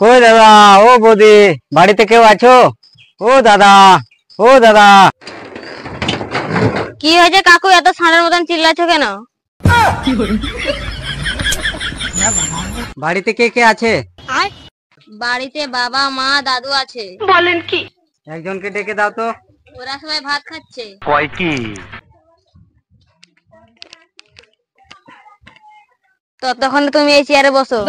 কই দাদা, ও বৌদি, বাড়িতে কেউ আছো? ও দাদা, ও দাদা। কি হয়েছে কাকু, এত ষাঁড়ের মতন চিল্লাছো কেন? বাড়িতে কে কে আছে? বাড়িতে বাবা, মা, দাদু আছে। বলেন কি? একজনকে ডেকে দাও তো। ওরা সবাই ভাত খাচ্ছে। কয় কি? ততক্ষণ তুমি এই চেয়ারে বসো।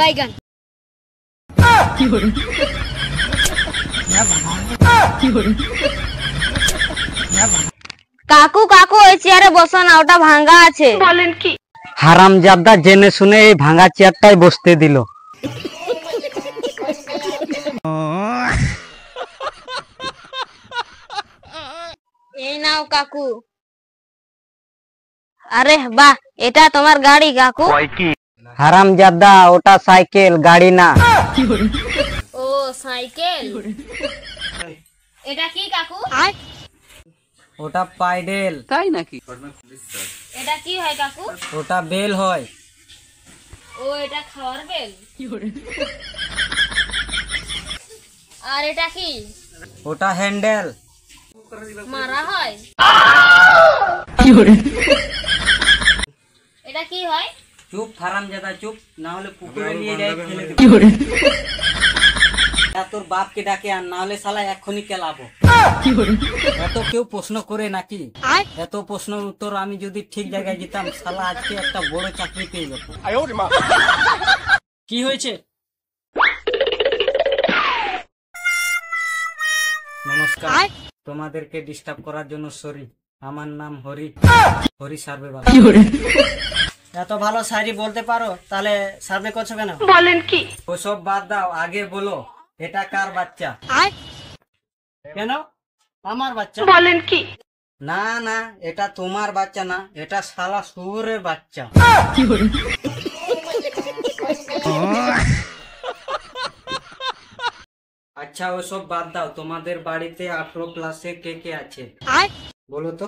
কাকু কাকু, এই চেয়ারে বসো না, ওটা ভাঙ্গা আছে। বলেন কি? হারামজাদা জেনে শুনে এই ভাঙা চেয়ারটাই বসতে দিল। এই নাও কাকু। আরে বাহ, এটা তোমার গাড়ি কাকু? কয় কি? হারামজাদা, ওটা সাইকেল, গাড়ি না। ও সাইকেল। এটা কি কাকু? ওটা পাইডেল। তাই নাকি? এটা কি হয় কাকু? ওটা বেল হয়। ও এটা খাওয়ার বেল। আর এটা কি? ওটা হ্যান্ডেল। মারা হয়। এটা কি হয়? চুপ হারামজাদা, চুপ, না হলে পুকুরে নিয়ে যাই ফেলে দেব। তোর বাপকে ডাকে, আর না হলে শালা এক্ষুনি কেলাবো। এত কেউ প্রশ্ন করে নাকি? এত প্রশ্নের উত্তর আমি যদি ঠিক জায়গায় দিতাম, শালা আজকে একটা বড় চাকরি পেয়ে যেত। কি হয়েছে? নমস্কার, তোমাদেরকে ডিস্টার্ব করার জন্য সরি। আমার নাম হরি, হরি সার্ভে বালা। এত ভালো শায়রি বলতে পারো, তাহলে সার্ভে করছো কেন? বলেন কি? ওসব বাদ দাও, আগে বলো এটা কার বাচ্চা? কেন আমার বাচ্চা? বলেন কি? না না, এটা তোমার বাচ্চা না, এটা শালা শুয়োরের বাচ্চা। আচ্ছা ওসব বাদ দাও, তোমাদের বাড়িতে 18+ কে কে আছে বলো তো?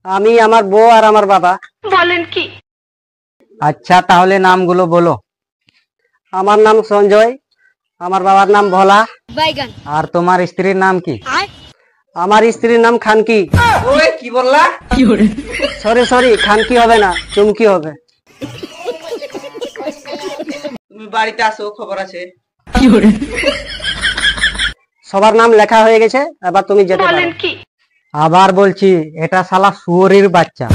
আমি, আমার বউ আর আমার বাবা। বলেন কি? আচ্ছা তাহলে নামগুলো বলো। আমার নাম সঞ্জয়, আমার বাবার নাম ভোলা। আর তোমার স্ত্রীর নাম কি? আমার স্ত্রীর নাম খানকি। ওই কি বললা? সরি সরি, খানকি হবে না, চুমকি হবে। তুমি বাড়িতে আসো, খবর আছে। সবার নাম লেখা হয়ে গেছে, এবার তুমি যেতে পারো। বলেন কি? আবার বলছি, এটা শালা শুয়োরের বাচ্চা।